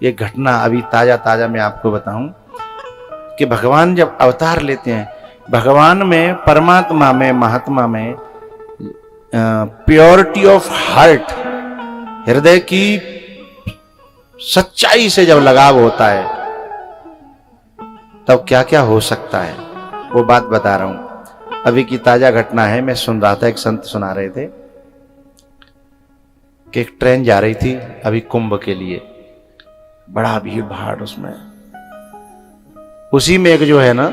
ये घटना अभी ताजा ताजा मैं आपको बताऊं कि भगवान जब अवतार लेते हैं, भगवान में, परमात्मा में, महात्मा में प्योरिटी ऑफ हार्ट, हृदय की सच्चाई से जब लगाव होता है तब क्या क्या हो सकता है, वो बात बता रहा हूं। अभी की ताजा घटना है, मैं सुन रहा था, एक संत सुना रहे थे कि एक ट्रेन जा रही थी अभी कुंभ के लिए, बड़ा भीड़ भाड़ उसमें, उसी में एक जो है ना,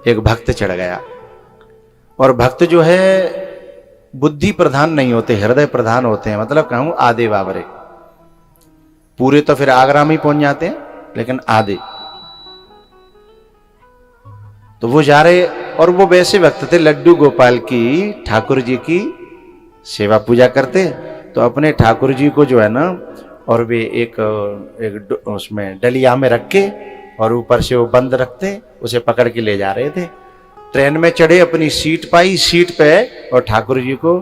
एक भक्त चढ़ गया। और भक्त जो है बुद्धि प्रधान नहीं होते, हृदय प्रधान होते हैं, मतलब कहूं आधे बावरे, पूरे तो फिर आगरा में ही पहुंच जाते हैं, लेकिन आधे। तो वो जा रहे, और वो वैसे भक्त थे लड्डू गोपाल की, ठाकुर जी की सेवा पूजा करते, तो अपने ठाकुर जी को जो है ना, और वे एक उसमें डलिया में रख के और ऊपर से वो बंद रखते, उसे पकड़ के ले जा रहे थे। ट्रेन में चढ़े, अपनी सीट पाई, सीट पे, और ठाकुर जी को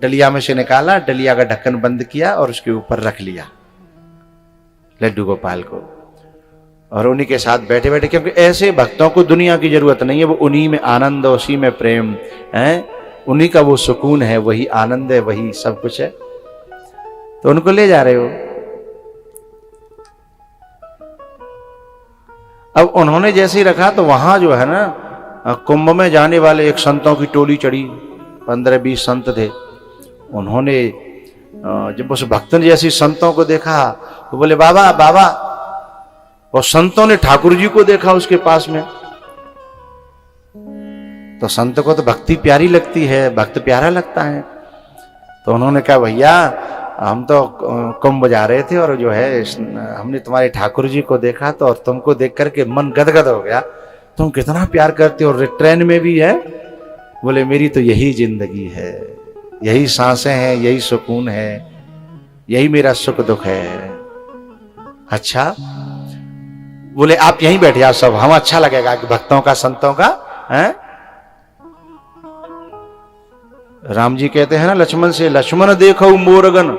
डलिया में से निकाला, डलिया का ढक्कन बंद किया और उसके ऊपर रख लिया लड्डू गोपाल को, और उन्हीं के साथ बैठे बैठे, क्योंकि ऐसे भक्तों को दुनिया की जरूरत नहीं है, वो उन्हीं में आनंद, उसी में प्रेम है, उन्हीं का वो सुकून है, वही आनंद है, वही सब कुछ है। तो उनको ले जा रहे हो। अब उन्होंने जैसे ही रखा तो वहां जो है ना, कुंभ में जाने वाले एक संतों की टोली चढ़ी, 15-20 संत थे। उन्होंने जब उस भक्त ने जैसे संतों को देखा तो बोले बाबा बाबा, और संतों ने ठाकुर जी को देखा उसके पास में। तो संत को तो भक्ति प्यारी लगती है, भक्त प्यारा लगता है। तो उन्होंने कहा भैया हम तो कुंभ जा रहे थे और जो है हमने तुम्हारे ठाकुर जी को देखा, तो और तुमको देख करके मन गदगद हो गया, तुम कितना प्यार करते हो, और ट्रेन में भी है। बोले मेरी तो यही जिंदगी है, यही सांसें हैं, यही सुकून है, यही मेरा सुख दुख है। अच्छा, बोले आप यहीं बैठ जाओ सब, हम अच्छा लगेगा कि भक्तों का, संतों का है। राम जी कहते हैं ना लक्ष्मण से, लक्ष्मण देखो मोरगन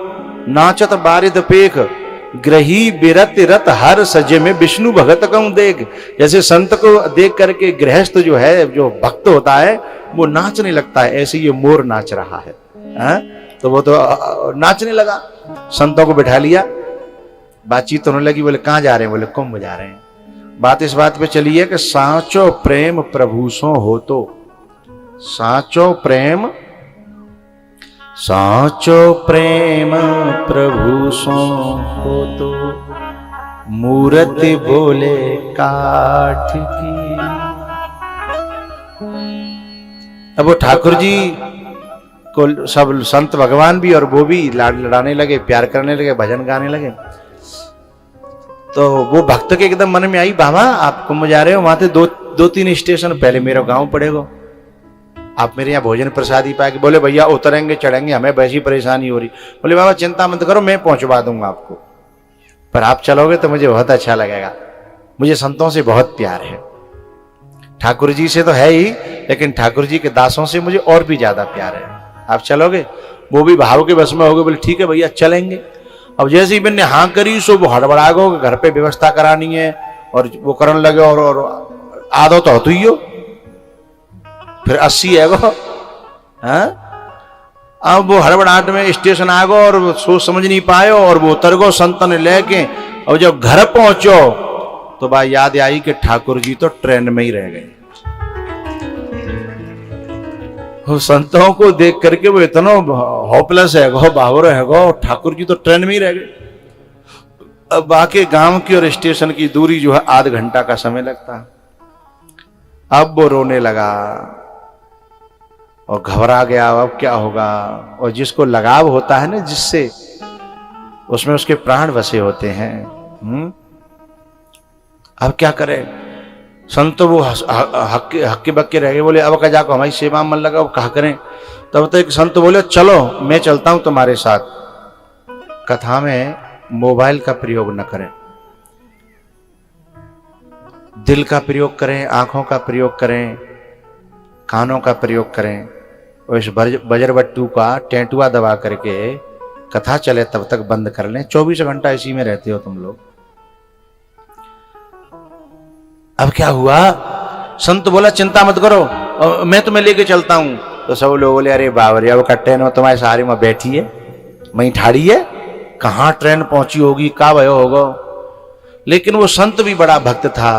नाचत बारिद पेख, ग्रही बिरत रत हर सजे में विष्णु भगत कहूं देख। जैसे संत को देख करके गृहस्थ जो है, जो भक्त होता है, वो नाचने लगता है, ऐसे ये मोर नाच रहा है। तो वो तो नाचने लगा, संतों को बिठा लिया, बातचीत होने लगी। बोले कहां जा रहे हैं? बोले कुंभ जा रहे हैं। बात इस बात पे चली है कि साचो प्रेम प्रभु सो हो, तो साचो प्रेम, साचो प्रेम प्रभु सो हो, तो मूर्ति बोले काठ की। अब वो ठाकुर जी को सब संत भगवान भी और वो भी लाड लड़ाने लगे, प्यार करने लगे, भजन गाने लगे। तो वो भक्त के एकदम मन में आई, बाबा आप कुंभ जा रहे हो, वहां से 2-3 स्टेशन पहले मेरा गांव पड़ेगा, आप मेरे यहाँ भोजन प्रसादी पाएंगे। बोले भैया उतरेंगे चढ़ेंगे, हमें वैसी परेशानी हो रही। बोले बाबा चिंता मत करो, मैं पहुंचवा दूंगा आपको, पर आप चलोगे तो मुझे बहुत अच्छा लगेगा, मुझे संतों से बहुत प्यार है, ठाकुर जी से तो है ही, लेकिन ठाकुर जी के दासों से मुझे और भी ज्यादा प्यार है, आप चलोगे? वो भी भाव के बस में हो गए। बोले ठीक है भैया चलेंगे। अब जैसे ही मैंने हाँ करी, सो वो हड़बड़ा गो, घर पे व्यवस्था करानी है, और वो करने लगे, और आधो तो होती ही हो, फिर 80 है वो। अब वो हड़बड़ाहट में स्टेशन आ गो और सोच समझ नहीं पायो, और वो उतर गो संत ने लेके। और जब घर पहुंचो तो बात याद आई कि ठाकुर जी तो ट्रेन में ही रह गए। वो संतों को देख करके वो इतना होपलेस है गो, बावरो है गो, ठाकुर जी तो ट्रेन में ही रह गए। अब बाकी गांव की और स्टेशन की दूरी जो है आध घंटा का समय लगता। अब वो रोने लगा और घबरा गया, अब क्या होगा। और जिसको लगाव होता है ना जिससे, उसमें उसके प्राण बसे होते हैं। अब क्या करे? संत वो हक्के बक्के रह गए। बोले अब का जाको हमारी सेवा मन लगा, अब कहा करें? तब तक संत बोले चलो मैं चलता हूं तुम्हारे साथ। कथा में मोबाइल का प्रयोग न करें, दिल का प्रयोग करें, आंखों का प्रयोग करें, कानों का प्रयोग करें। और इस बजरबट्टू का टेंटुआ दबा करके कथा चले तब तक बंद कर लें। 24 घंटा इसी में रहते हो तुम लोग, अब क्या हुआ? संत बोला चिंता मत करो, मैं तुम्हें लेके चलता हूं। तो सब लोग बोले अरे बाबरे, अब का ट्रेन में तुम्हारे सहारे में बैठी है, वहीं ठाड़ी है, कहाँ ट्रेन पहुंची होगी, का भयो होगा। लेकिन वो संत भी बड़ा भक्त था,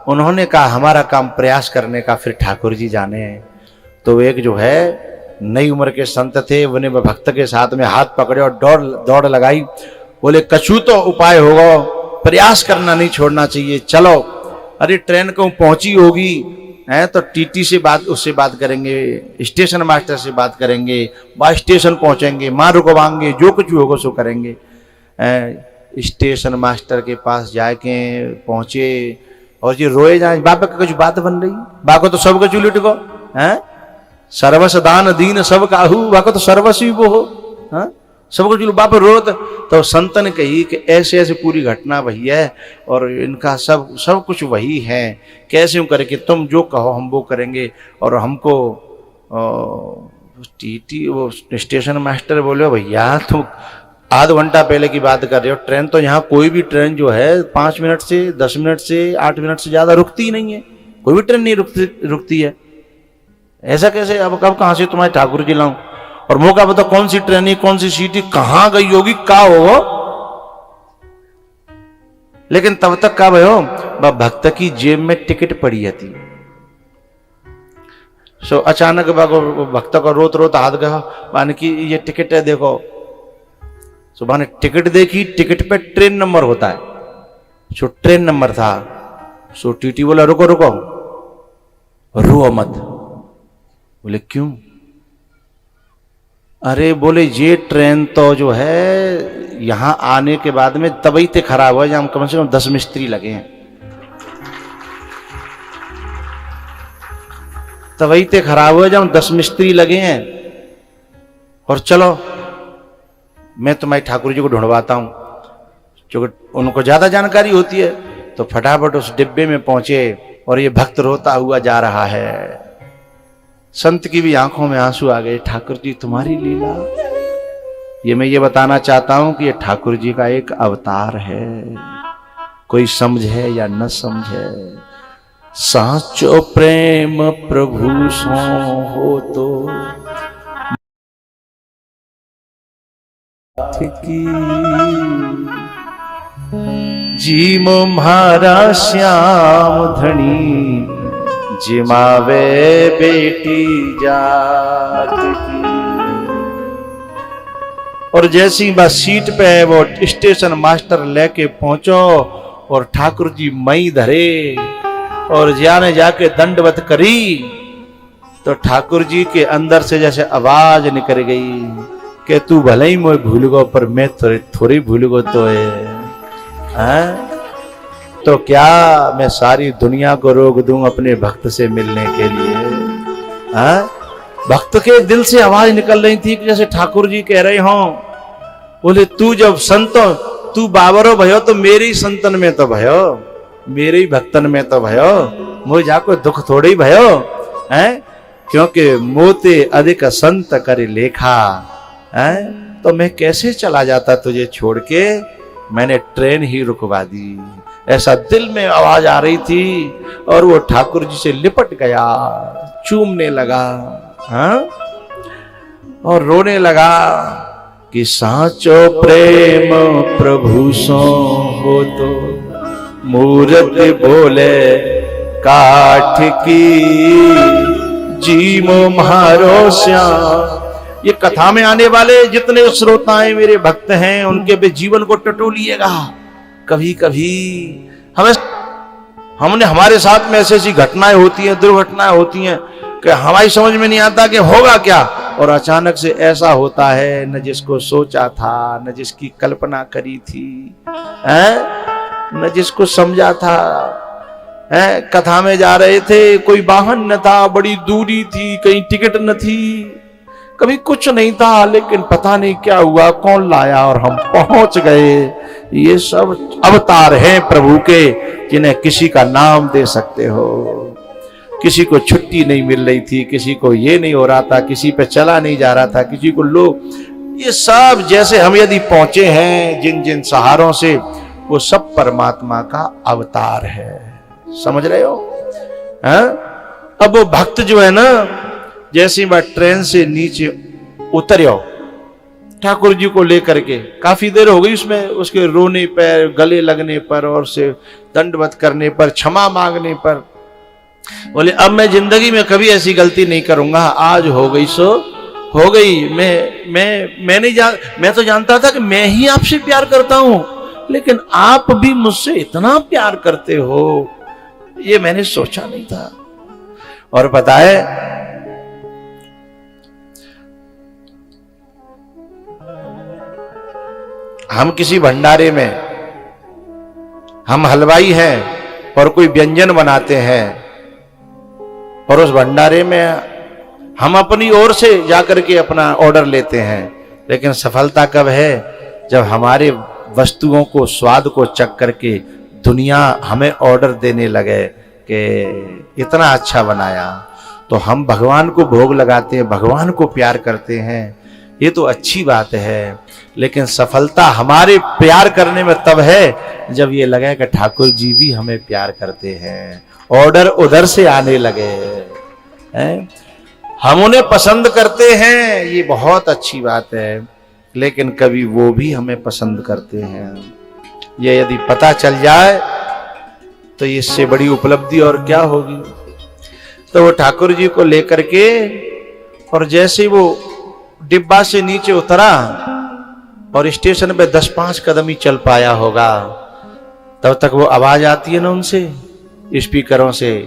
उन्होंने कहा हमारा काम प्रयास करने का, फिर ठाकुर जी जाने। तो एक जो है नई उम्र के संत थे, उन्हें भक्त के साथ में हाथ पकड़े और दौड़ लगाई। बोले कछु तो उपाय होगा, प्रयास करना नहीं छोड़ना चाहिए, चलो। अरे ट्रेन को पहुंची होगी है तो टीटी से बात, उससे बात करेंगे, स्टेशन मास्टर से बात करेंगे, वहाँ स्टेशन पहुंचेंगे, माँ रुकवाएंगे, जो कुछ भी होगा सो करेंगे। स्टेशन मास्टर के पास जाके पहुंचे और जी रोए जाए, बाबा का कुछ बात बन रही, बाको तो सब कुछ उलट गो है, सर्वस दान दीन सब काहू, बाको तो सर्वस ही वो हो, हाँ सब कुछ बाप रोत। तो संत ने कही कि ऐसे ऐसे पूरी घटना वही है और इनका सब कुछ वही है, कैसे यूँ करके तुम जो कहो हम वो करेंगे। और हमको टीटी वो स्टेशन मास्टर बोले भैया तुम आध घंटा पहले की बात कर रहे हो, ट्रेन तो यहाँ कोई भी ट्रेन जो है 5 मिनट से 10 मिनट से 8 मिनट से ज़्यादा रुकती ही नहीं है, कोई भी ट्रेन नहीं रुकती है, ऐसा कैसे? अब कब कहाँ से तुम्हारे ठाकुर जी लाऊं? और मौका बताओ कौन सी ट्रेन है, कौन सी सीट है, कहां गई होगी, का हो। लेकिन तब तक का भयो भक्त की जेब में टिकट पड़ी थी। सो अचानक भक्त को रोत रोत हाथ गया, मान की ये टिकट है देखो। सुबह ने टिकट देखी, टिकट पे ट्रेन नंबर होता है, सो ट्रेन नंबर था। सो टीटी बोला रुको रुको, रो मत। बोले क्यों? अरे बोले ये ट्रेन तो जो है यहां आने के बाद में तबीयत खराब हो, जहां कम से कम 10 मिस्त्री लगे हैं, तबीयत खराब हो जहां 10 मिस्त्री लगे हैं। और चलो मैं तुम्हारे ठाकुर जी को ढूंढवाता हूं, क्योंकि उनको ज्यादा जानकारी होती है। तो फटाफट उस डिब्बे में पहुंचे और ये भक्त रोता हुआ जा रहा है। संत की भी आंखों में आंसू आ गए, ठाकुर जी तुम्हारी लीला। ये मैं ये बताना चाहता हूं कि ये ठाकुर जी का एक अवतार है, कोई समझे या न समझे। साचो प्रेम प्रभु सो हो तो जी म्हारा श्याम धनी, जिमावे बेटी जात की। और जैसी बस सीट पे वो स्टेशन मास्टर लेके पहुंचो और ठाकुर जी मई धरे और जाने जाके दंडवत करी, तो ठाकुर जी के अंदर से जैसे आवाज निकल गई कि तू भले ही मुझे भूल गो, पर मैं थोड़ी भूल गो तो है। तो क्या मैं सारी दुनिया को रोक दूं अपने भक्त से मिलने के लिए? हाँ? भक्त के दिल से आवाज निकल रही थी कि जैसे ठाकुर जी कह रहे हो, बोले तू जब संत तू बाबरो भयो तो मेरे ही संतन में तो भयो, मेरे ही भक्तन में तो भयो, मुझे जाको दुख थोड़े ही भयो है, क्योंकि मोते अधिक संत करे लेखा है। तो मैं कैसे चला जाता तुझे छोड़ के, मैंने ट्रेन ही रुकवा दी। ऐसा दिल में आवाज आ रही थी और वो ठाकुर जी से लिपट गया, चूमने लगा, हाँ? और रोने लगा कि साचो प्रेम प्रभु सो हो तो मूर्त बोले काठ की, जीमो म्हारो श्याम। ये कथा में आने वाले जितने श्रोताएं मेरे भक्त हैं उनके भी जीवन को टटोलिएगा। कभी कभी हमने हमारे साथ में ऐसी ऐसी घटनाएं होती हैं, दुर्घटनाएं होती हैं कि हमारी समझ में नहीं आता कि होगा क्या, और अचानक से ऐसा होता है न जिसको सोचा था, न जिसकी कल्पना करी थी, न जिसको समझा था। कथा में जा रहे थे, कोई वाहन न था, बड़ी दूरी थी, कहीं टिकट न थी, कभी कुछ नहीं था, लेकिन पता नहीं क्या हुआ, कौन लाया और हम पहुंच गए। ये सब अवतार हैं प्रभु के, जिन्हें किसी का नाम दे सकते हो। किसी को छुट्टी नहीं मिल रही थी, किसी को ये नहीं हो रहा था, किसी पे चला नहीं जा रहा था, किसी को लोग, ये सब जैसे हम यदि पहुंचे हैं जिन जिन सहारों से, वो सब परमात्मा का अवतार है। समझ रहे हो? हाँ? अब वो भक्त जो है ना, जैसी बात ट्रेन से नीचे उतर आओ ठाकुर जी को लेकर के, काफी देर हो गई उसमें, उसके रोने पर, गले लगने पर और से दंडवत करने पर, क्षमा मांगने पर, बोले अब मैं जिंदगी में कभी ऐसी गलती नहीं करूंगा, आज हो गई सो हो गई। मैं नहीं मैं तो जानता था कि मैं ही आपसे प्यार करता हूं, लेकिन आप भी मुझसे इतना प्यार करते हो, ये मैंने सोचा नहीं था। और पता है, हम किसी भंडारे में, हम हलवाई हैं और कोई व्यंजन बनाते हैं, और उस भंडारे में हम अपनी ओर से जाकर के अपना ऑर्डर लेते हैं, लेकिन सफलता कब है? जब हमारे वस्तुओं को, स्वाद को चख करके दुनिया हमें ऑर्डर देने लगे कि इतना अच्छा बनाया, तो हम भगवान को भोग लगाते हैं, भगवान को प्यार करते हैं, ये तो अच्छी बात है। लेकिन सफलता हमारे प्यार करने में तब है जब ये लगे कि ठाकुर जी भी हमें प्यार करते हैं, ऑर्डर उधर से आने लगे हैं, हम उन्हें पसंद करते हैं, ये बहुत अच्छी बात है, लेकिन कभी वो भी हमें पसंद करते हैं। ये यदि पता चल जाए तो इससे बड़ी उपलब्धि और क्या होगी। तो वो ठाकुर जी को लेकर के, और जैसे वो डिब्बा से नीचे उतरा और स्टेशन पे 10-5 कदम ही चल पाया होगा, तब तक वो आवाज आती है ना उनसे स्पीकरों से,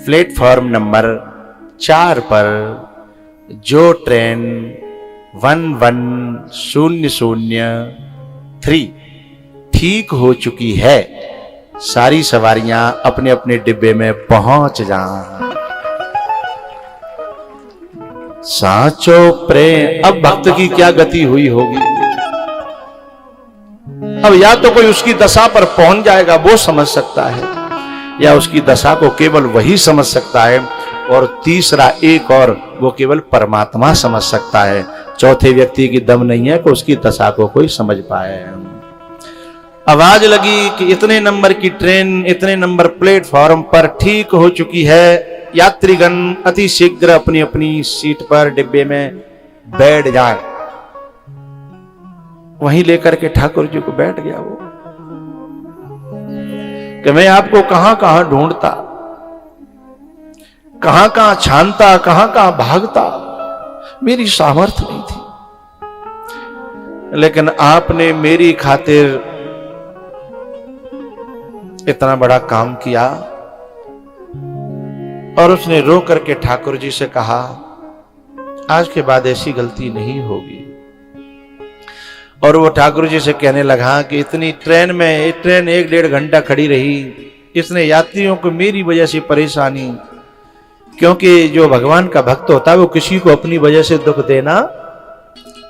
प्लेटफॉर्म नंबर 4 पर जो ट्रेन 11003 ठीक हो चुकी है, सारी सवारियां अपने अपने डिब्बे में पहुंच जाएं। साचो प्रेम। अब भक्त की क्या गति हुई होगी? अब या तो कोई उसकी दशा पर पहुंच जाएगा, वो समझ सकता है, या उसकी दशा को केवल वही समझ सकता है, और तीसरा एक और, वो केवल परमात्मा समझ सकता है। चौथे व्यक्ति की दम नहीं है कि उसकी दशा को कोई समझ पाए। आवाज लगी कि इतने नंबर की ट्रेन इतने नंबर प्लेटफॉर्म पर ठीक हो चुकी है, यात्रीगण अति शीघ्र अपनी अपनी सीट पर डिब्बे में बैठ जाए। वहीं लेकर के ठाकुर जी को बैठ गया वो, कि मैं आपको कहां कहां ढूंढता, कहां कहां छानता, कहां कहां भागता, मेरी सामर्थ्य नहीं थी, लेकिन आपने मेरी खातिर इतना बड़ा काम किया। और उसने रो करके ठाकुर जी से कहा, आज के बाद ऐसी गलती नहीं होगी। और वो ठाकुर जी से कहने लगा कि इतनी ट्रेन में, ट्रेन 1-1.5 घंटा खड़ी रही, इसने यात्रियों को मेरी वजह से परेशानी, क्योंकि जो भगवान का भक्त होता है वो किसी को अपनी वजह से दुख देना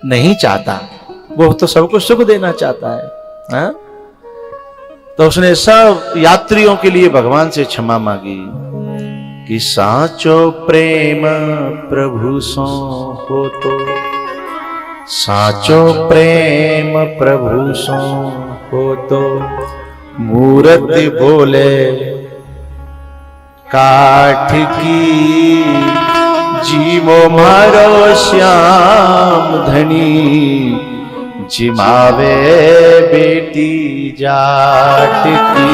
नहीं चाहता, वो तो सबको सुख देना चाहता है, हाँ? तो उसने सब यात्रियों के लिए भगवान से क्षमा मांगी कि साचो प्रेम प्रभु सो हो तो, साचो प्रेम प्रभु सो हो तो, मूर्ति बोले काठ की, जीवो मारो श्याम धनी, जिमावे बेटी जाट की,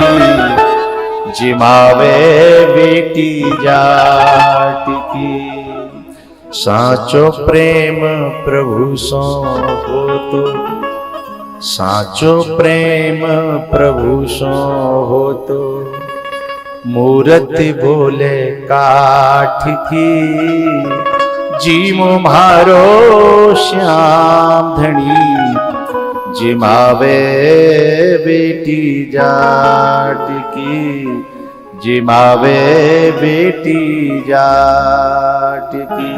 जिमावे बेटी जाट की। साचो प्रेम प्रभु सो हो तो, साचो प्रेम प्रभु सो हो तो, मूर्ति बोले काठ की, जीमो मारो श्याम धनी, जिमावे बेटी जाट की, जिमावे बेटी जाट की।